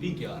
PKR।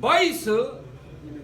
22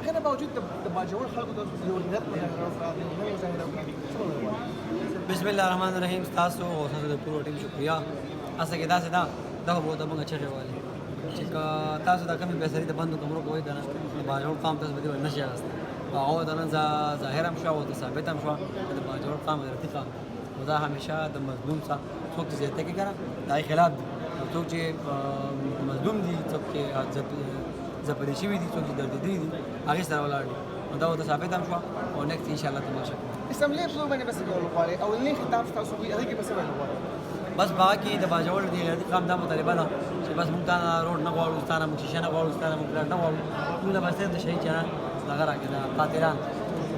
احنا باوجود تباجور خلق ضروريات من الافراد من المظاهرات. بسم الله الرحمن الرحیم. تاسو او تاسو د پورو ټیم شکریا. اسه کې دا دا به د موږ چغې والي چې که تاسو دا کمې پیسې د بندو کمرو کوئ که نه د باجوړ قام تاسو به دې نه شي اخیستی هغه د نن ظاهر هم شوه او د ثابت هم شوه چې د باجوړ قام رفیق قام خو دا همیشه د مظلوم څخه څوک چې زیاتی کوي که نه د هغې خلاف دي څوک چې مظلوم دي څوک چې ځپلي شوي دي څوک چې دردېدلي دي هغې سره ولاړ دي نو دا ورته ثابت هم شوه او نیکسټ انشاءالله تماشا کوو اسمبلی په باندې بس کول غواړي او نه خطاب تاسو وي هغه کې بس ویل غواړي بس باغ کې د باجوړ دی غیر قام دا مطالبه ده چې بس موږ ته روډ نه غواړو ستانه موږ شیشه نه غواړو ستانه موږ نه غواړو موږ له بس د شهید جنان دغه راکې دا قاتلان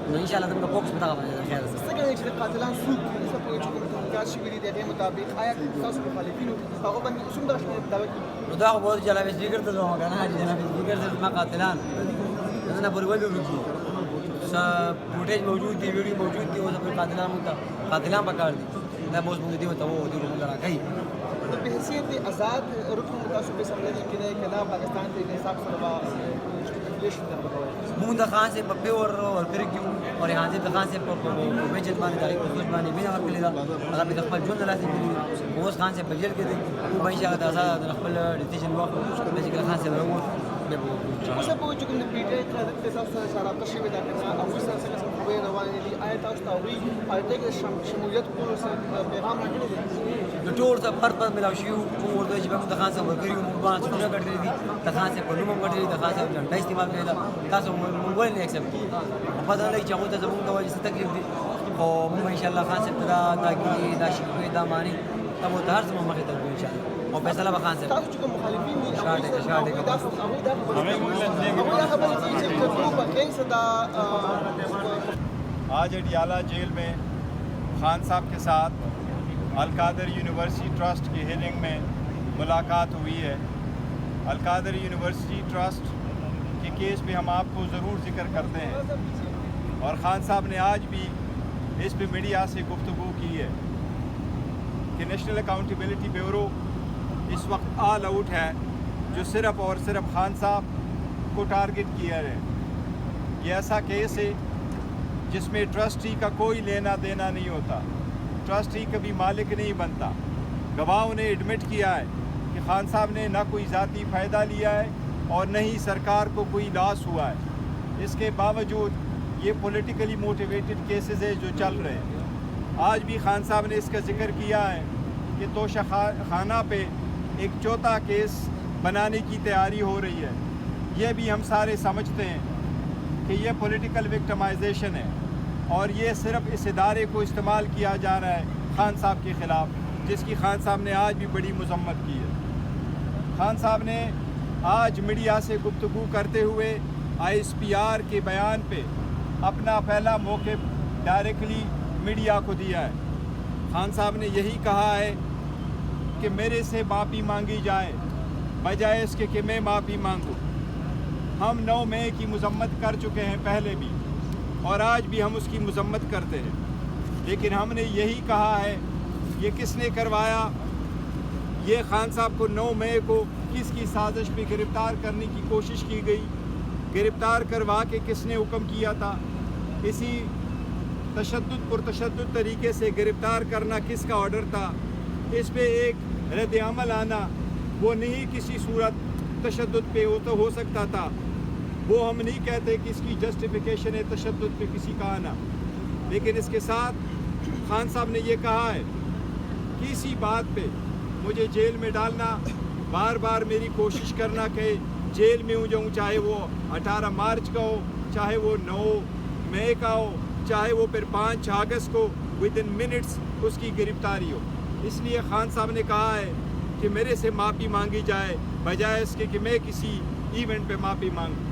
نو ان شاء الله موږ فوکس په دغه باندې خیر ده څنګه چې قاتلان څوک دي څه په چې کوم تحقیقات شوي دي دغه مطابق آیا تاسو مخالفینو هغه باندې څومره دعوه کوي نو دا خو به جناب سپیکر ته ځواب کنه چې جناب سپیکر ته ما قاتلان نه پر ولې ورکی فوټیج موجود دی ویډیو موجود دی او په قاتلان پکار دي دا موږ موږ دی ته وو دی موږ راکې په حیثیت آزاد رکن تاسو په سمجھ کې نه کنا پاکستان ته حساب سره لیشن درکوي موږ د خان سے په پیور اور کرکیو اور یہاں سے د خان سے په وجد باندې دای په ځوج باندې بنا ورکړي دا هغه په خپل ژوند لاسي دي اوس خان سے په جیل کې دي او به انشاء الله آزاد خپل ډیسیژن واخلو چې خان سے ورو اوسه په چې کوم د پی ټی آی تاسو سره رابطه شوې ده کنه او اوسه څنګه خبرې روانې دي آیا تاسو ته وی پارټي کې شمولیت کولو سره پیغام راکړی دی د ټول څه فرق پر ملاو شي او ورته چې موږ د خان سره ورګریو موږ باندې څنګه کړی دي د خان سره په نوم کړی د خان سره جنډا استعمال کړی دا تاسو موږ ولې نه ایکسپټ کیږي په دا لای چې هغه ته زموږ د وجه څه تکلیف دي او موږ ان شاء الله خان سره دا کې دا شي دا معنی تاسو ته هر څه مخې ته ان شاء الله او فیصله به خان سره تاسو چې کوم مخالفین دي شاده آج اڈیالہ جیل میں خان صاحب کے ساتھ القادر یونیورسٹی ٹرسٹ کی ہیئرنگ میں ملاقات ہوئی ہے القادر یونیورسٹی ٹرسٹ کے کیس پہ ہم آپ کو ضرور ذکر کرتے ہیں اور خان صاحب نے آج بھی اس پہ میڈیا سے گفتگو کی ہے کہ نیشنل اکاؤنٹیبلٹی بیورو اس وقت آل آؤٹ ہے جو صرف اور صرف خان صاحب کو ٹارگٹ کیا ہے یہ ایسا کیس ہے جس میں ٹرسٹی کا کوئی لینا دینا نہیں ہوتا ٹرسٹی کبھی مالک نہیں بنتا گواہوں نے ایڈمٹ کیا ہے کہ خان صاحب نے نہ کوئی ذاتی فائدہ لیا ہے اور نہ ہی سرکار کو کوئی لاس ہوا ہے اس کے باوجود یہ پولیٹیکلی موٹیویٹڈ کیسز ہے جو چل رہے ہیں آج بھی خان صاحب نے اس کا ذکر کیا ہے کہ توشہ خانہ پہ ایک چوتھا کیس بنانے کی تیاری ہو رہی ہے یہ بھی ہم سارے سمجھتے ہیں کہ یہ پولیٹیکل وکٹمائزیشن ہے اور یہ صرف اس ادارے کو استعمال کیا جا رہا ہے خان صاحب کے خلاف جس کی خان صاحب نے آج بھی بڑی مذمت کی ہے خان صاحب نے آج میڈیا سے گفتگو کرتے ہوئے آئی ایس پی آر کے بیان پہ اپنا پہلا موقف ڈائریکٹلی میڈیا کو دیا ہے خان صاحب نے یہی کہا ہے کہ میرے سے معافی مانگی جائے بجائے اس کے کہ میں معافی مانگوں ہم 9 مئی کی مذمت کر چکے ہیں پہلے بھی اور آج بھی ہم اس کی مذمت کرتے ہیں لیکن ہم نے یہی کہا ہے یہ کس نے کروایا یہ خان صاحب کو 9 مئی کو کس کی سازش پہ گرفتار کرنے کی کوشش کی گئی گرفتار کروا کے کس نے حکم کیا تھا اسی پرتشدد طریقے سے گرفتار کرنا کس کا آرڈر تھا اس پہ ایک رد عمل آنا وہ نہیں کسی صورت تشدد پہ ہو سکتا تھا وہ ہم نہیں کہتے کہ اس کی جسٹیفیکیشن ہے تشدد پہ کسی کا آنا لیکن اس کے ساتھ خان صاحب نے یہ کہا ہے کہ اسی بات پہ مجھے جیل میں ڈالنا بار بار میری کوشش کرنا کہ جیل میں ہوں جاؤں چاہے وہ 18 مارچ کا ہو چاہے وہ 9 مئی کا ہو چاہے وہ پھر 5 اگست کو ودن منٹس اس کی گرفتاری ہو اس لیے خان صاحب نے کہا ہے کہ میرے سے معافی مانگی جائے بجائے اس کے کہ میں کسی ایونٹ پہ معافی مانگوں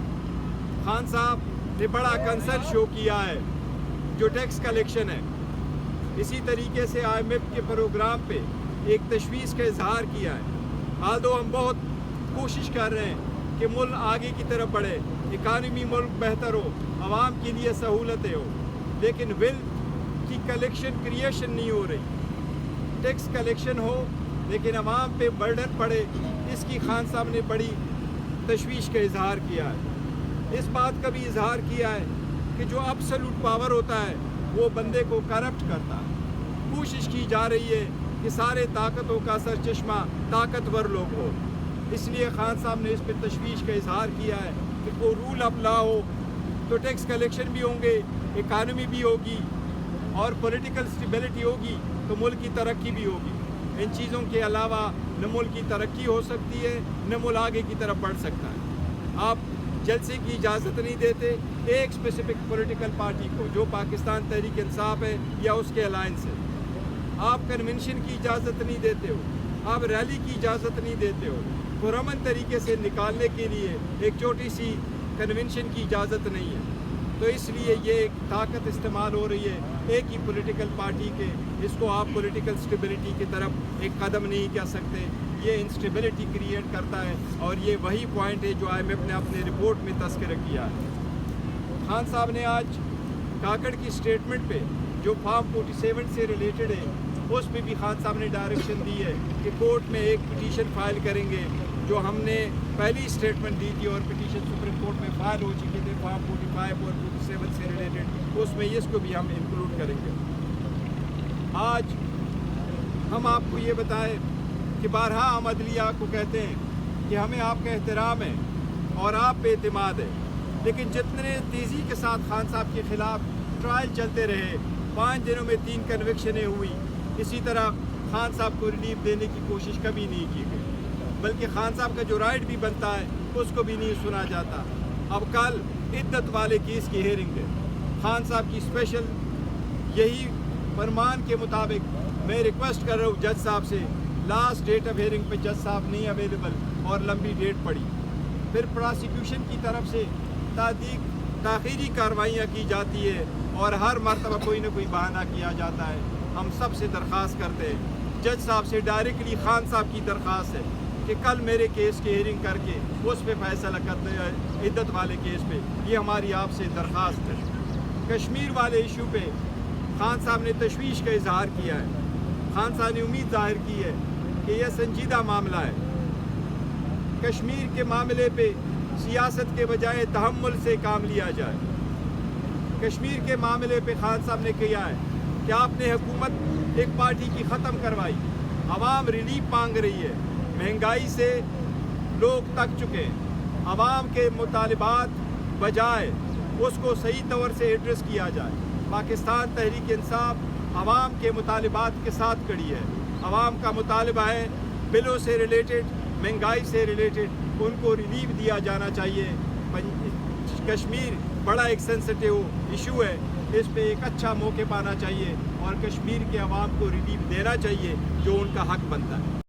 خان صاحب نے بڑا کنسرن شو کیا ہے جو ٹیکس کلیکشن ہے اسی طریقے سے آئی ایم ایف کے پروگرام پہ ایک تشویش کا اظہار کیا ہے آلدو ہم بہت کوشش کر رہے ہیں کہ ملک آگے کی طرف بڑھے اکانومی ملک بہتر ہو عوام کے لیے سہولتیں ہو لیکن ویلتھ کی کلیکشن کریشن نہیں ہو رہی ٹیکس کلیکشن ہو لیکن عوام پہ برڈن پڑے اس کی خان صاحب نے بڑی تشویش کا اظہار کیا ہے اس بات کا بھی اظہار کیا ہے کہ جو ابسولوٹ پاور ہوتا ہے وہ بندے کو کرپٹ کرتا ہے کوشش کی جا رہی ہے کہ سارے طاقتوں کا سرچشمہ طاقتور لوگ ہو. اس لیے خان صاحب نے اس پہ تشویش کا اظہار کیا ہے کہ کوئی رول اپ لا ہو تو ٹیکس کلیکشن بھی ہوں گے, اکانومی بھی ہوگی اور پولیٹیکل اسٹیبلٹی ہوگی تو ملک کی ترقی بھی ہوگی. ان چیزوں کے علاوہ نہ ملک کی ترقی ہو سکتی ہے نہ ملک آگے کی طرف بڑھ سکتا ہے. آپ جلسے کی اجازت نہیں دیتے ایک اسپیسیفک پولیٹیکل پارٹی کو جو پاکستان تحریک انصاف ہے یا اس کے الائنس ہے. آپ کنونشن کی اجازت نہیں دیتے ہو, آپ ریلی کی اجازت نہیں دیتے ہو. پرامن طریقے سے نکالنے کے لیے ایک چھوٹی سی کنونشن کی اجازت نہیں ہے. تو اس لیے یہ ایک طاقت استعمال ہو رہی ہے ایک ہی پولیٹیکل پارٹی کے. اس کو آپ پولیٹیکل اسٹیبلٹی کی طرف ایک قدم نہیں کہہ سکتے. یہ انسٹیبلٹی کریٹ کرتا ہے اور یہ وہی پوائنٹ ہے جو IMF نے اپنے رپورٹ میں تذکرہ کیا ہے. خان صاحب نے آج کاکڑ کی اسٹیٹمنٹ پہ جو فارم 47 سے ریلیٹڈ ہے اس پہ بھی خان صاحب نے ڈائریکشن دی ہے کہ کورٹ میں ایک پٹیشن فائل کریں گے. جو ہم نے پہلی اسٹیٹمنٹ دی تھی اور پٹیشن سپریم کورٹ میں فائل ہو چکے تھے فارم 45 اور 47 سے ریلیٹڈ, اس میں اس کو بھی ہم انکلوڈ کریں گے. آج ہم آپ کو یہ بتائیں کہ بارہا ہم عدلیہ کو کہتے ہیں کہ ہمیں آپ کا احترام ہے اور آپ پہ اعتماد ہے, لیکن جتنے تیزی کے ساتھ خان صاحب کے خلاف ٹرائل چلتے رہے, 5 دنوں میں 3 کنوکشنیں ہوئی, اسی طرح خان صاحب کو ریلیف دینے کی کوشش کبھی نہیں کی گئی, بلکہ خان صاحب کا جو رائٹ بھی بنتا ہے اس کو بھی نہیں سنا جاتا. اب کل عدت والے کیس کی ہیئرنگ ہے. خان صاحب کی اسپیشل یہی فرمان کے مطابق میں ریکویسٹ کر رہا ہوں جج صاحب سے, لاسٹ ڈیٹ آف ہیئرنگ پہ جج صاحب نہیں اویلیبل اور لمبی ڈیٹ پڑی. پھر پراسیکیوشن کی طرف سے تاخیری کارروائیاں کی جاتی ہے اور ہر مرتبہ کوئی نہ کوئی بہانہ کیا جاتا ہے. ہم سب سے درخواست کرتے ہیں, جج صاحب سے ڈائریکٹلی خان صاحب کی درخواست ہے کہ کل میرے کیس کی ہیئرنگ کر کے اس پہ فیصلہ کرتے ہیں عدت والے کیس پہ. یہ ہماری آپ سے درخواست ہے. کشمیر والے ایشو پہ خان صاحب نے تشویش کا اظہار کیا ہے. خان صاحب نے امید ظاہر کی ہے کہ یہ سنجیدہ معاملہ ہے. کشمیر کے معاملے پہ سیاست کے بجائے تحمل سے کام لیا جائے. کشمیر کے معاملے پہ خان صاحب نے کیا ہے کہ آپ نے حکومت ایک پارٹی کی ختم کروائی, عوام ریلیف مانگ رہی ہے, مہنگائی سے لوگ تک چکے, عوام کے مطالبات بجائے اس کو صحیح طور سے ایڈریس کیا جائے. پاکستان تحریک انصاف عوام کے مطالبات کے ساتھ کھڑی ہے. عوام کا مطالبہ ہے بلوں سے ریلیٹڈ, مہنگائی سے ریلیٹڈ, ان کو ریلیف دیا جانا چاہیے. کشمیر بڑا ایک سینسٹیو ایشو ہے, اس پہ ایک اچھا موقع پانا چاہیے اور کشمیر کے عوام کو ریلیف دینا چاہیے جو ان کا حق بنتا ہے.